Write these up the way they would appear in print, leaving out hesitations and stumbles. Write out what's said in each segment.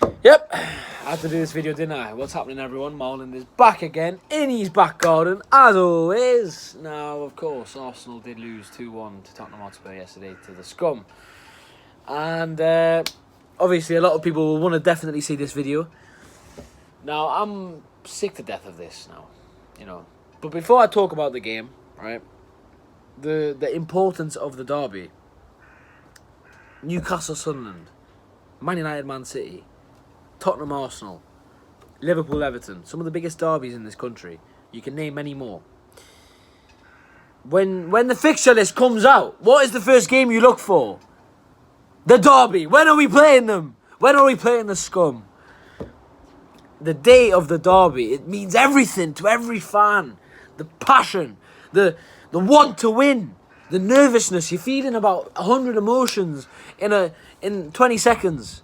Yep, I had to do this video, didn't I? What's happening, everyone? Marlon is back again in his back garden, as always. Now, of course, Arsenal did lose 2-1 to Tottenham Hotspur yesterday to the scum. And obviously, a lot of people will want to definitely see this video. Now, I'm sick to death of this now, you know. But before I talk about the game, right, the importance of the derby, Newcastle Sunderland, Man United Man City, Tottenham Arsenal, Liverpool Everton, some of the biggest derbies in this country. You can name many more. When the fixture list comes out, what is the first game you look for? The derby. When are we playing them? When are we playing the scum? The day of the derby, it means everything to every fan. The passion, the want to win, the nervousness. You're feeling about 100 emotions in 20 seconds,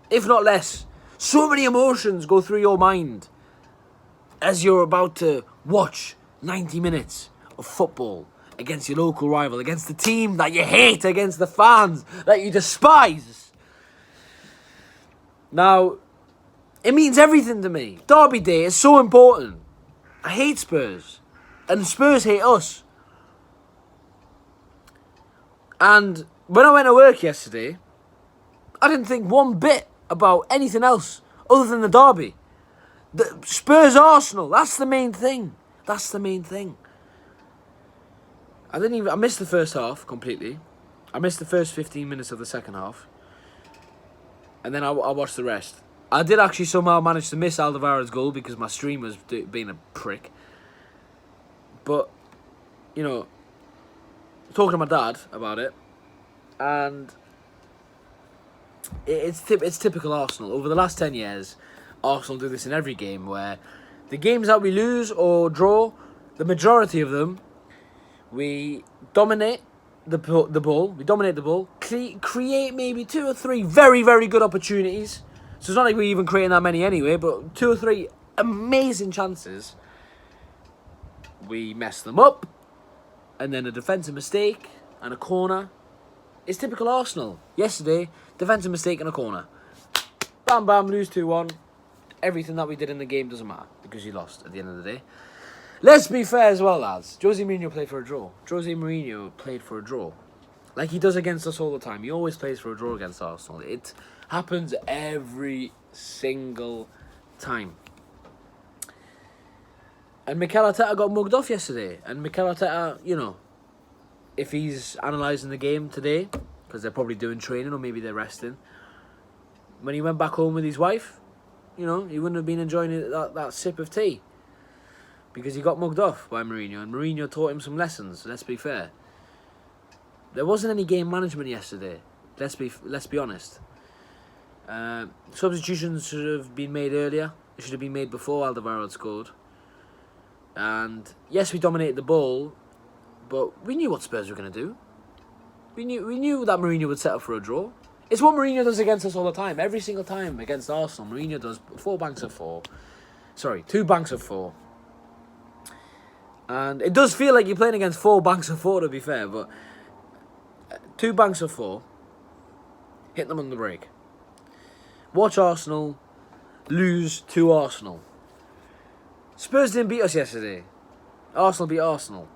if not less. So many emotions go through your mind as you're about to watch 90 minutes of football against your local rival, against the team that you hate, against the fans that you despise. Now, it means everything to me. Derby Day is so important. I hate Spurs, and Spurs hate us. And when I went to work yesterday, I didn't think one bit about anything else other than the derby. The Spurs Arsenal, that's the main thing. That's the main thing. I missed the first half completely. I missed the first 15 minutes of the second half. And then I watched the rest. I did actually somehow manage to miss Alderweireld's goal because my stream was being a prick. But, you know, talking to my dad about it, and it's typical Arsenal. Over the last 10 years, Arsenal do this in every game where the games that we lose or draw, the majority of them, we dominate the ball. We dominate the ball, create maybe 2 or 3 very, very good opportunities. So it's not like we're even creating that many anyway, but 2 or 3 amazing chances. We mess them up, and then a defensive mistake and a corner. It's typical Arsenal. Yesterday, defensive mistake and a corner. Bam, bam, lose 2-1. Everything that we did in the game doesn't matter because you lost at the end of the day. Let's be fair as well, lads. Jose Mourinho played for a draw. Jose Mourinho played for a draw. Like he does against us all the time. He always plays for a draw against Arsenal. It happens every single time. And Mikel Arteta got mugged off yesterday. And Mikel Arteta, you know, if he's analysing the game today, because they're probably doing training or maybe they're resting, when he went back home with his wife, you know, he wouldn't have been enjoying that sip of tea. Because he got mugged off by Mourinho. And Mourinho taught him some lessons, let's be fair. There wasn't any game management yesterday. Let's be honest. Substitutions should have been made earlier. They should have been made before Alderweireld scored. And yes, we dominated the ball, but we knew what Spurs were going to do. We knew that Mourinho would set up for a draw. It's what Mourinho does against us all the time. Every single time against Arsenal, Mourinho does 2 banks of 4. And it does feel like you're playing against 4 banks of 4, to be fair, but 2 banks of 4, hit them on the break. Watch Arsenal lose to Arsenal. Spurs didn't beat us yesterday. Arsenal beat Arsenal.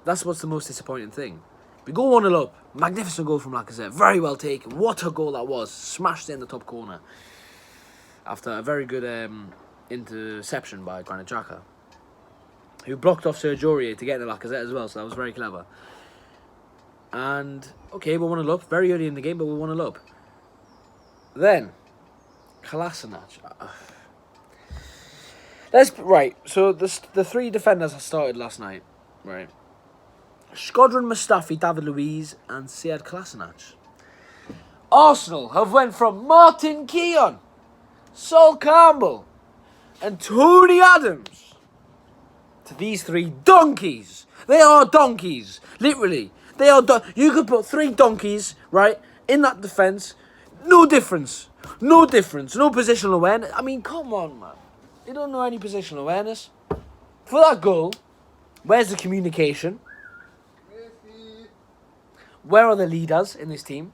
That's what's the most disappointing thing. We go 1-0 up. Magnificent goal from Lacazette. Very well taken. What a goal that was. Smashed it in the top corner. After a very good interception by Granit Xhaka, who blocked off Sergio Aurier to get into Lacazette as well. So that was very clever. And, okay, we're 1-0 up. Very early in the game, but we're 1-0 up. Then, Kolasinac. Right, so the 3 defenders I started last night, right? Shkodran Mustafi, David Luiz, and Sead Kolasinac. Arsenal have went from Martin Keown, Sol Campbell, and Tony Adams to these 3 donkeys. They are donkeys, literally. They are. You could put 3 donkeys right in that defence. No difference. No difference. No positional awareness. I mean, come on, man. You don't know any positional awareness. For that goal, where's the communication? Where are the leaders in this team?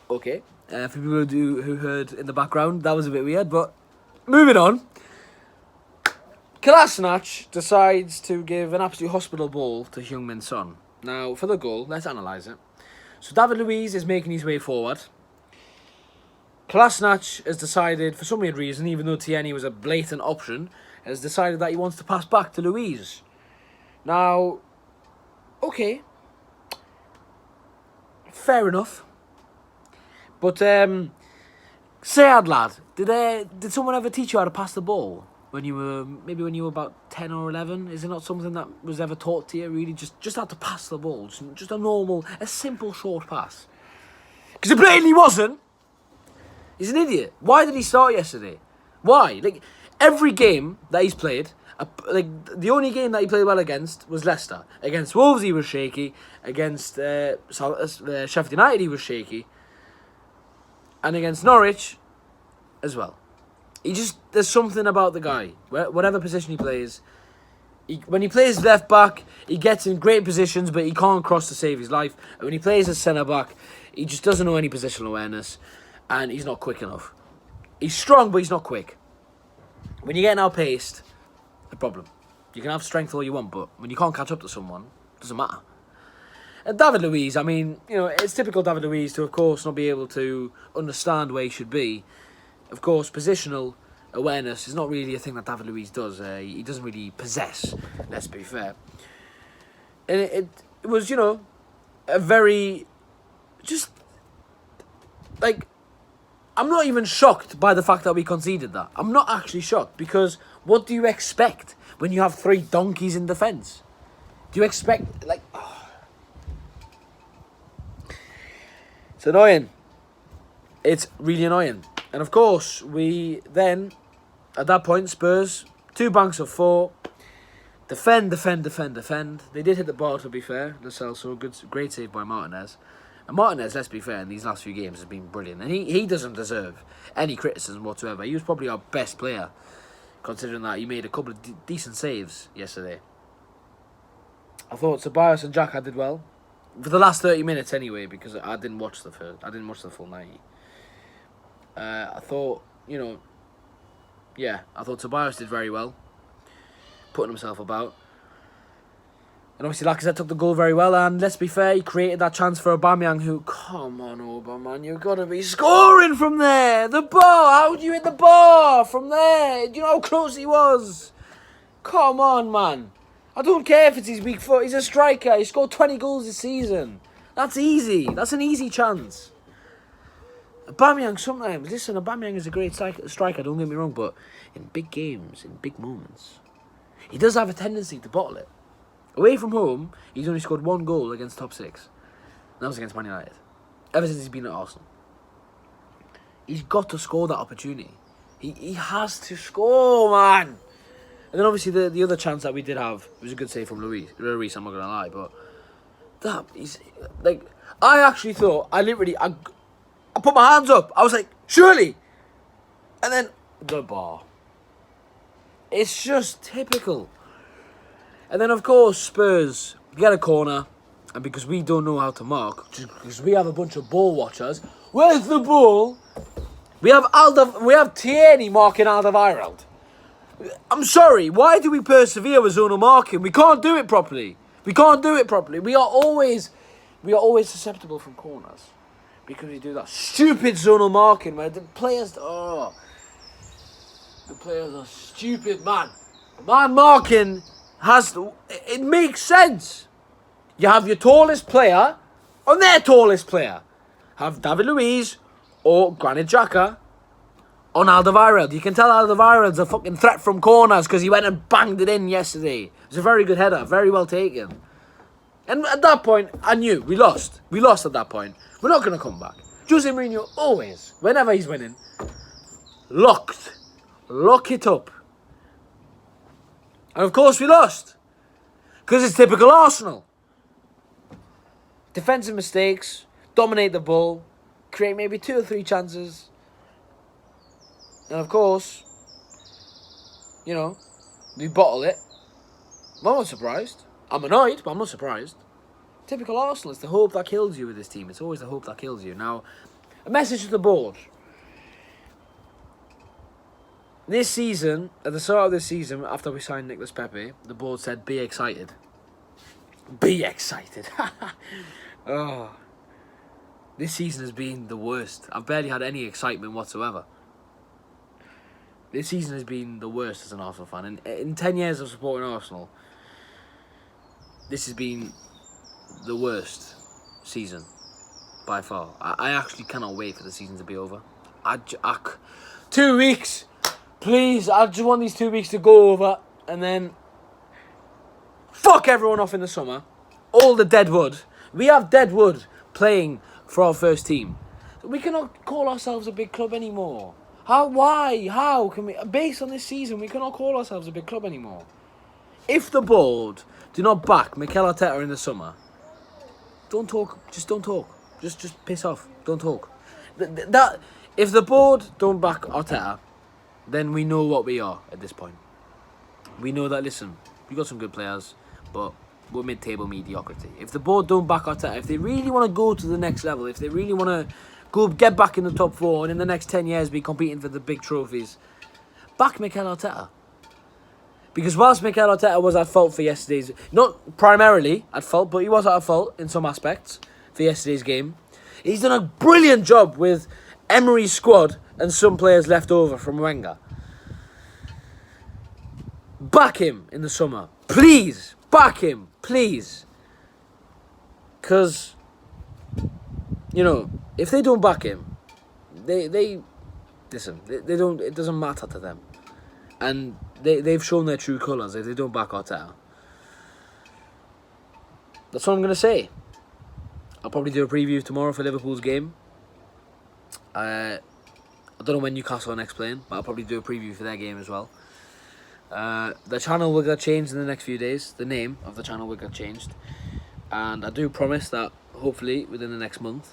Okay. For people who heard in the background, that was a bit weird, but moving on. Kolasinac decides to give an absolute hospital ball to Heung-min Son. Now, for the goal, let's analyse it. So David Luiz is making his way forward. Kolasinac has decided, for some weird reason, even though Tierney was a blatant option, has decided that he wants to pass back to Luiz. Now, okay. Fair enough. But, sad lad, did someone ever teach you how to pass the ball? When you were about 10 or 11? Is it not something that was ever taught to you, really? Just how to pass the ball. Just a simple short pass. Because it blatantly wasn't. He's an idiot. Why did he start yesterday? Why? Like, every game that he's played, the only game that he played well against was Leicester. Against Wolves, he was shaky. Against Sheffield United, he was shaky. And against Norwich, as well. There's something about the guy. Whatever position he plays, when he plays left back, he gets in great positions, but he can't cross to save his life. And when he plays as centre back, he just doesn't know any positional awareness, and he's not quick enough. He's strong, but he's not quick. When you're getting outpaced, the problem. You can have strength all you want, but when you can't catch up to someone, it doesn't matter. And David Luiz, I mean, it's typical David Luiz to, of course, not be able to understand where he should be. Of course, positional awareness is not really a thing that David Luiz does. He doesn't really possess, let's be fair. And it was, a very... Just, like... I'm not even shocked by the fact that we conceded that. I'm not actually shocked, because what do you expect when you have three donkeys in defence? Do you expect, like... Oh. It's annoying. It's really annoying. And of course, we then, at that point, Spurs, 2 banks of 4, defend. They did hit the bar, to be fair. Lascelles, great save by Martinez. And Martinez, let's be fair, in these last few games has been brilliant. And he doesn't deserve any criticism whatsoever. He was probably our best player, considering that he made a couple of decent saves yesterday. I thought Ceballos and Xhaka did well. For the last 30 minutes anyway, because I didn't watch the full 90. I thought, I thought Ceballos did very well, putting himself about. And obviously, Lacazette took the goal very well, and let's be fair, he created that chance for Aubameyang, who, come on, Aubameyang, you've got to be scoring from there. The bar, how would you hit the bar from there? Do you know how close he was? Come on, man. I don't care if it's his weak foot. He's a striker. He scored 20 goals this season. That's easy. That's an easy chance. Aubameyang sometimes, listen, Aubameyang is a great striker, don't get me wrong, but in big games, in big moments, he does have a tendency to bottle it. Away from home, he's only scored 1 goal against top 6. And that was against Man United. Ever since he's been at Arsenal. He's got to score that opportunity. He has to score, man. And then obviously the other chance that we did have was a good save from Luis, I'm not going to lie, but that is, like, I actually thought, I put my hands up. I was like, surely. And then, the bar. It's just typical. And then, of course, Spurs get a corner. And because we don't know how to mark, just because we have a bunch of ball watchers, where's the ball? We have Tierney marking Alderweireld. I'm sorry, why do we persevere with zonal marking? We can't do it properly. We are always susceptible from corners. Because we do that stupid zonal marking where the players are stupid, man. Man marking it makes sense. You have your tallest player on their tallest player. Have David Luiz or Granit Xhaka on Alderweireld. You can tell Alderweireld's a fucking threat from corners because he went and banged it in yesterday. It was a very good header, very well taken. And at that point, I knew we lost. We lost at that point. We're not going to come back. Jose Mourinho always, whenever he's winning, lock it up. And of course we lost. Because it's typical Arsenal. Defensive mistakes, dominate the ball, create maybe 2 or 3 chances. And of course, we bottle it. I'm not surprised. I'm annoyed, but I'm not surprised. Typical Arsenal. It's the hope that kills you with this team. It's always the hope that kills you. Now, A message to the board. This season, at the start of this season, after we signed Nicolas Pepe, the board said, be excited. Be excited. Oh. This season has been the worst. I've barely had any excitement whatsoever. This season has been the worst as an Arsenal fan. And in 10 years of supporting Arsenal, this has been the worst season by far. I actually cannot wait for the season to be over. 2 weeks! Please, I just want these 2 weeks to go over and then fuck everyone off in the summer. All the dead wood. We have dead wood playing for our first team. We cannot call ourselves a big club anymore. How can we, based on this season, we cannot call ourselves a big club anymore. If the board do not back Mikel Arteta in the summer, don't talk, just don't talk. Just piss off, don't talk. If the board don't back Arteta, then we know what we are at this point. We know that, listen, we got some good players, but we're mid-table mediocrity. If the board don't back Arteta, if they really want to go to the next level, if they really want to go get back in the top 4 and in the next 10 years be competing for the big trophies, back Mikel Arteta. Because whilst Mikel Arteta was at fault for yesterday's, not primarily at fault, but he was at fault in some aspects for yesterday's game, he's done a brilliant job with Emery's squad and some players left over from Wenger. Back him in the summer. Please, back him. Please. Because, you know, if they don't back him, they don't, it doesn't matter to them. And they've shown their true colours if they don't back Arteta. That's what I'm going to say. I'll probably do a preview tomorrow for Liverpool's game. I don't know when Newcastle are next playing, but I'll probably do a preview for their game as well. The channel will get changed in the next few days. The name of the channel will get changed. And I do promise that hopefully within the next month,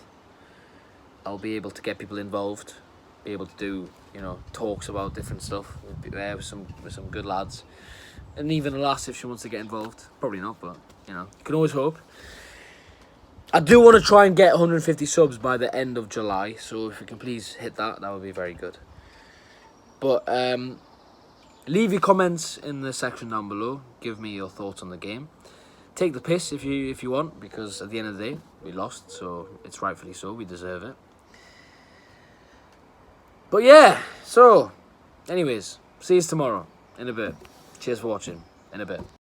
I'll be able to get people involved. Be able to do, you know, talks about different stuff with some good lads. And even a lass if she wants to get involved. Probably not, but, you know, you can always hope. I do want to try and get 150 subs by the end of July, so if you can please hit that, that would be very good. But leave your comments in the section down below. Give me your thoughts on the game. Take the piss if you want, because at the end of the day, we lost, so it's rightfully so. We deserve it. But yeah, so, anyways, see you tomorrow in a bit. Cheers for watching. In a bit.